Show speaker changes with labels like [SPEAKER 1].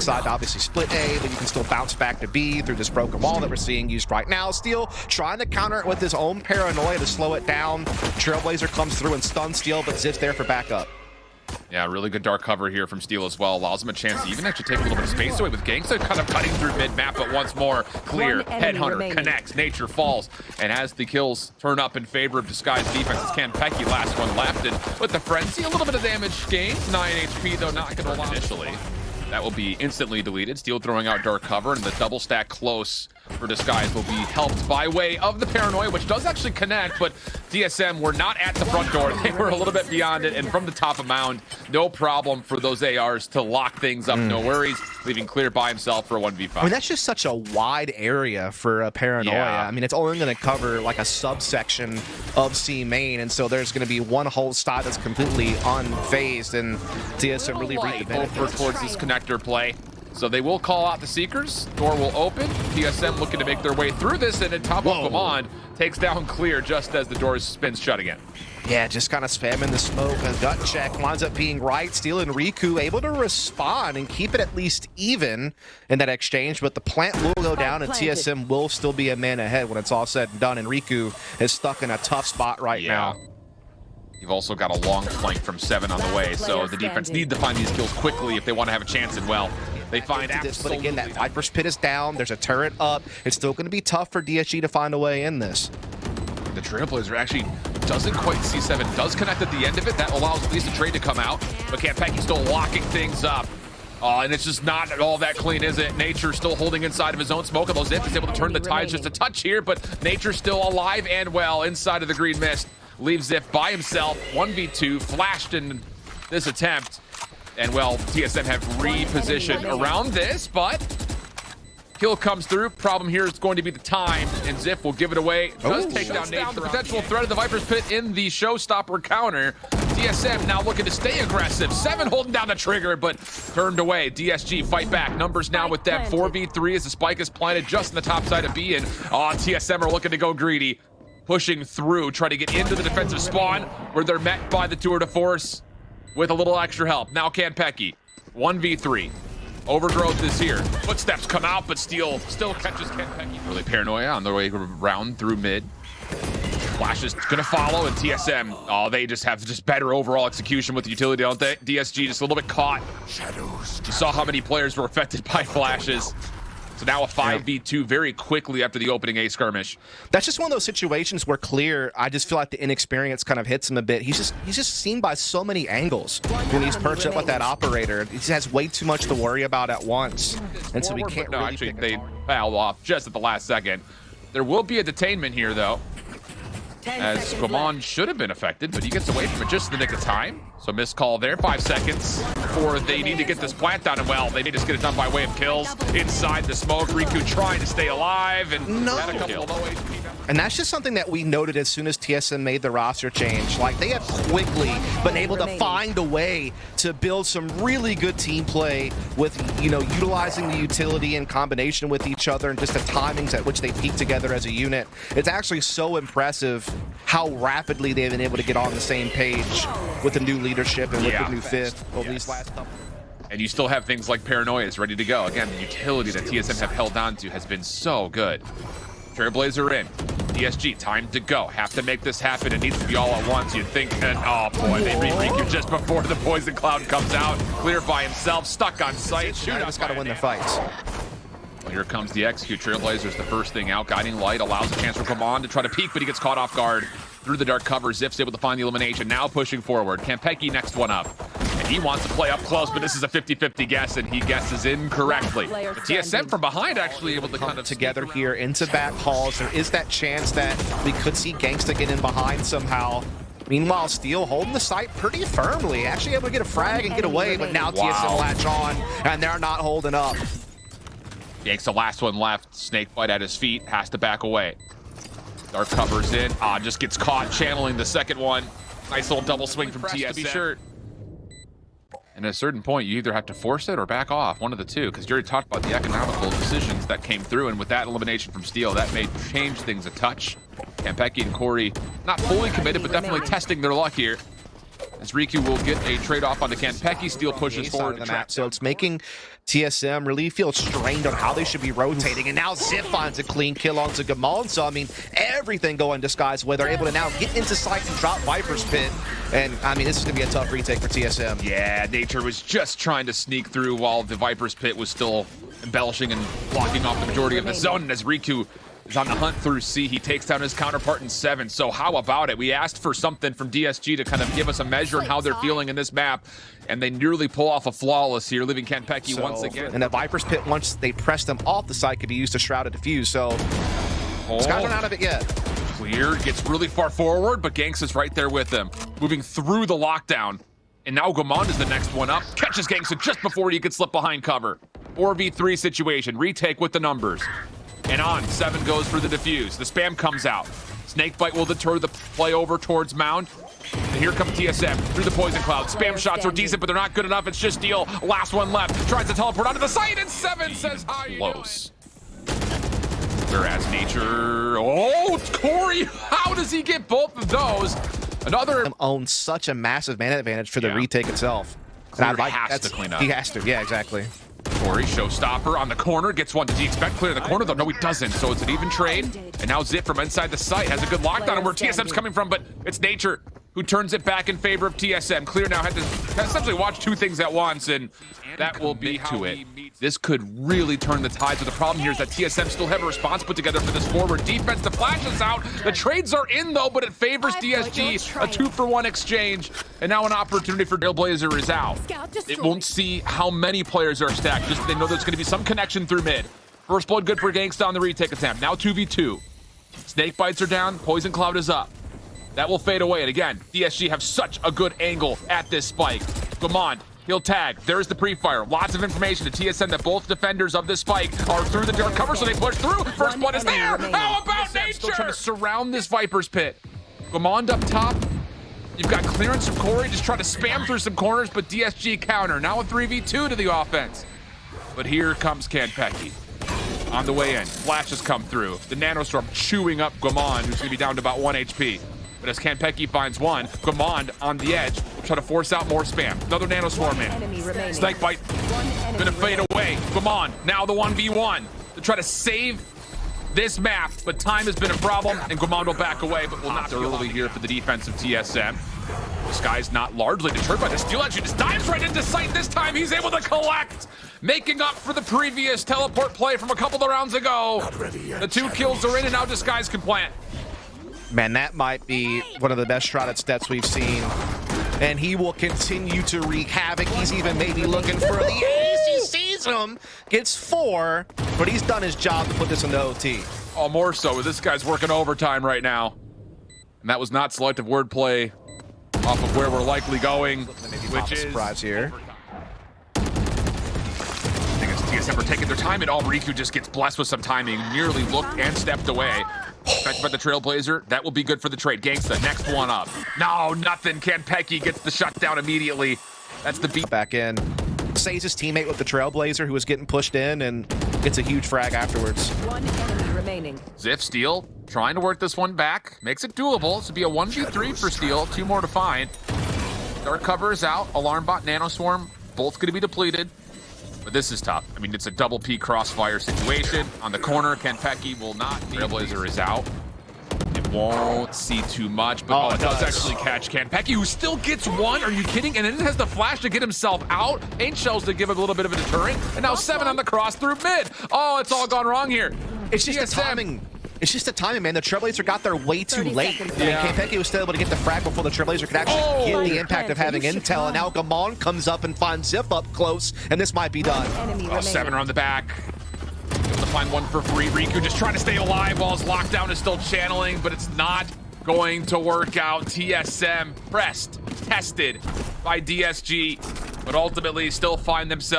[SPEAKER 1] side to obviously split A, but you can still bounce back to B through this broken wall that we're seeing used right now. Steel trying to counter it with his own paranoia to slow it down. Trailblazer comes through and stuns Steel, but Ziff's there for backup.
[SPEAKER 2] Yeah, really good dark cover here from Steel as well. Allows him a chance to even actually take a little bit of space away with Genghsta kind of cutting through mid-map, but once more, clear. Headhunter connects, Nature falls, and as the kills turn up in favor of Disguised defense, it's Kanpeki, last one left, and with the Frenzy, a little bit of damage gained. 9 HP, though, not going to allow initially. That will be instantly deleted. Steel throwing out dark cover, and the double stack close for Disguise will be helped by way of the paranoia, which does actually connect, but TSM were not at the front door. They were a little bit beyond it, and from the top of mound, no problem for those ARs to lock things up. No worries, leaving clear by himself for a 1v5.
[SPEAKER 1] I mean, that's just such a wide area for a paranoia.
[SPEAKER 2] Yeah.
[SPEAKER 1] I mean, it's only going to cover like a subsection of C main, and so there's going to be one whole side that's completely unfazed, and TSM really reaped the benefits.
[SPEAKER 2] Over towards this connector play. So they will call out the Seekers. Door will open. TSM looking to make their way through this, and then top of command takes down clear just as the door spins shut again.
[SPEAKER 1] Yeah, just kind of spamming the smoke. A gut check winds up being right. Steel and Riku able to respond and keep it at least even in that exchange, but the plant will go down and TSM will still be a man ahead when it's all said and done, and Riku is stuck in a tough spot right now.
[SPEAKER 2] You've also got a long flank from 7 on the way, so the defense need to find these kills quickly if they want to have a chance, and well, they find
[SPEAKER 1] this, but again, that Viper's pit is down. There's a turret up. It's still going to be tough for DSG to find a way in this.
[SPEAKER 2] The Trailblazer actually doesn't quite see 7. Does connect at the end of it. That allows at least a trade to come out, but Kanpeki still locking things up. And it's just not all that clean, is it? Nature still holding inside of his own smoke, although Ziff is able to turn the tides just a touch here, but Nature's still alive and well inside of the green mist. Leaves Ziff by himself, 1v2, flashed in this attempt. And well, TSM have repositioned around this, but kill comes through. Problem here is going to be the time, and Ziff will give it away. Does take down Nature. The potential threat of the Viper's Pit in the showstopper counter. TSM now looking to stay aggressive. 7 holding down the trigger, but turned away. DSG fight back. Numbers now with them. 4v3 as the spike is planted just in the top side of B, and TSM are looking to go greedy. Pushing through, trying to get into the defensive spawn, where they're met by the tour de force with a little extra help. Now Kanpeki, 1v3. Overgrowth is here. Footsteps come out, but Steel still catches Kanpeki. Really paranoia on their way around through mid. Flash is gonna follow, and TSM, they just have better overall execution with the utility, don't they? DSG just a little bit caught. Shadows. You saw how many players were affected by flashes. So now a 5v2 very quickly after the opening A skirmish. That's
[SPEAKER 1] just one of those situations where Clear, I just feel like the inexperience kind of hits him a bit. He's just seen by so many angles when he's perched up with that operator. He has way too much to worry about at once, and so he can't really
[SPEAKER 2] actually, they fouled off just at the last second. There will be a detainment here, though, as Command should have been affected, but he gets away from it just in the nick of time. So missed call there, 5 seconds before they need to get this plant down, and well, they need to just get it done by way of kills inside the smoke. Riku trying to stay alive, and had a couple of low HP.
[SPEAKER 1] And that's just something that we noted as soon as TSM made the roster change. Like, they have quickly been able to find a way to build some really good team play with, utilizing the utility in combination with each other and just the timings at which they peak together as a unit. It's actually so impressive how rapidly they've been able to get on the same page with the new leadership and with the new fifth over these last couple.
[SPEAKER 2] And you still have things like Paranoias ready to go. Again, the utility that TSM have held on to has been so good. Trailblazer in. DSG, time to go. Have to make this happen. It needs to be all at once. You'd think, and oh boy, they read Riku just before the poison cloud comes out. Clear by himself, stuck on sight.
[SPEAKER 1] Shoot, just got to win their fights.
[SPEAKER 2] Well, here comes the execute. Trailblazer's the first thing out. Guiding Light allows a chance for Command to try to peek, but he gets caught off guard through the dark cover. Ziff's able to find the elimination. Now pushing forward. Kanpeki next one up. And he wants to play up close, but this is a 50-50 guess, and he guesses incorrectly. The TSM from behind actually able to kind of
[SPEAKER 1] together here into back halls. There is that chance that we could see Genghsta get in behind somehow. Meanwhile, Steel holding the site pretty firmly. Actually able to get a frag and get away, but now TSM latch on, and they're not holding up.
[SPEAKER 2] Yanks the last one left. Snakebite at his feet, has to back away. Dark covers in. Just gets caught channeling the second one. Nice little double swing from TSM. To be sure. And at a certain point, you either have to force it or back off, one of the two, because you already talked about the economical decisions that came through, and with that elimination from Steel, that may change things a touch. Kanpeki and Corey not fully committed, but definitely testing their luck here. as Riku will get a trade-off on the Kanpeki. Steal pushes forward
[SPEAKER 1] the map, so it's making TSM really feel strained on how they should be rotating, and now XXiF finds a clean kill onto Gamon. So I mean, everything going disguised where they're able to now get into sight and drop Viper's Pit, and I mean, this is gonna be a tough retake for TSM.
[SPEAKER 2] Yeah, Nature was just trying to sneak through while the Viper's Pit was still embellishing and blocking off the majority of the zone, and as Riku is on the hunt through C, he takes down his counterpart in 7. So how about it? We asked for something from DSG to kind of give us a measure on how they're feeling in this map, and they nearly pull off a flawless here, leaving Kanpeki once again.
[SPEAKER 1] And the Viper's Pit, once they press them off the site, could be used to shroud a defuse. So this guy's not out of it yet.
[SPEAKER 2] Clear, gets really far forward, but Genghsta's right there with him, moving through the lockdown. And now Gamon is the next one up, catches Genghsta just before he could slip behind cover. 4v3 situation, retake with the numbers. And on, 7 goes for the defuse. The spam comes out. Snakebite will deter the play over towards Mound. And here comes TSM through the poison cloud. Spam shots are decent, but they're not good enough. It's just Steel. Last one left. Tries to teleport onto the site, and 7 says, how you close. Whereas Nature, oh, Corey, how does he get both of those? Another
[SPEAKER 1] owns such a massive mana advantage for the retake itself.
[SPEAKER 2] Clear has to clean up.
[SPEAKER 1] He has to, yeah, exactly.
[SPEAKER 2] Corey, showstopper on the corner, gets one. Does he expect clear the corner, though? No, he doesn't. So it's an even trade. And now XXiF from inside the site has a good lockdown on where TSM's coming from, but it's Nature who turns it back in favor of TSM. Clear now had to essentially watch 2 things at once, and that will be to it. This could really turn the tides, but the problem here is that TSM still have a response put together for this forward defense. The flash is out. The trades are in, though, but it favors DSG. A 2-for-1 exchange, and now an opportunity for Trailblazer is out. It won't see how many players are stacked, just they know there's going to be some connection through mid. First blood good for Genghsta on the retake attempt. Now 2v2. Snake bites are down. Poison cloud is up. That will fade away, and again, DSG have such a good angle at this spike. Gamon, he'll tag. There's the pre-fire. Lots of information to TSM that both defenders of this spike are through the dark cover, so they push through. First blood is there. How about Nature? Still trying to surround this Viper's Pit. Gamon up top. You've got clearance from Corey, just trying to spam through some corners, but DSG counter. Now a 3v2 to the offense. But here comes Kanpeki. On the way in, flashes come through. The Nanostorm chewing up Gamon, who's gonna be down to about 1 HP. But as Kanpeki finds one, Gamon on the edge will try to force out more spam. Another Nanostorm in. Snakebite gonna fade away. Gamon, now the 1v1 to try to save this map, but time has been a problem, and Gamon will back away, but will not early here for the defense of TSM. This guy's not largely deterred by the steal edge. He just dives right into sight. This time he's able to collect, making up for the previous teleport play from a couple of rounds ago. The 2 kills are in, and now Disguise can plant.
[SPEAKER 1] Man, that might be one of the best shrouded stats we've seen. And he will continue to wreak havoc. He's even maybe looking for the ace. He sees him, gets 4, but he's done his job to put this into OT.
[SPEAKER 2] Oh, more so. This guy's working overtime right now. And that was not selective wordplay off of where we're likely going, which is
[SPEAKER 1] surprise here.
[SPEAKER 2] I think it's TSM are taking their time, and Riku just gets blessed with some timing. Nearly looked and stepped away. Affected by the Trailblazer, that will be good for the trade. Genghsta, next one up. No, nothing. Kanpeki gets the shutdown immediately. That's the beat.
[SPEAKER 1] Back in. Saves his teammate with the Trailblazer, who was getting pushed in, and gets a huge frag afterwards.
[SPEAKER 3] 1 enemy remaining.
[SPEAKER 2] XXiF, Steel, trying to work this one back. Makes it doable. This would be a 1v3 for Steel. 2 more to find. Dark cover is out. Alarm bot, Nanoswarm, both going to be depleted. But this is tough. I mean, it's a double P crossfire situation. On the corner, Kanpeki will not. Trailblazer is out. It won't see too much, but it does actually catch Kanpeki, who still gets 1. Are you kidding? And then it has the flash to get himself out. Paint shells to give him a little bit of a deterrent. And now 7 on the cross through mid. Oh, it's all gone wrong here.
[SPEAKER 1] It's just the timing. It's just the timing, man. The Trailblazer got there way too late. And Kanpeki was still able to get the frag before the Trailblazer could actually get the impact of having intel. And now Gamon comes up and finds XXiF up close, and this might be done.
[SPEAKER 2] 7 are on the back. Able to find one for free. Riku just trying to stay alive while his lockdown is still channeling, but it's not going to work out. TSM pressed, tested by DSG, but ultimately still find themselves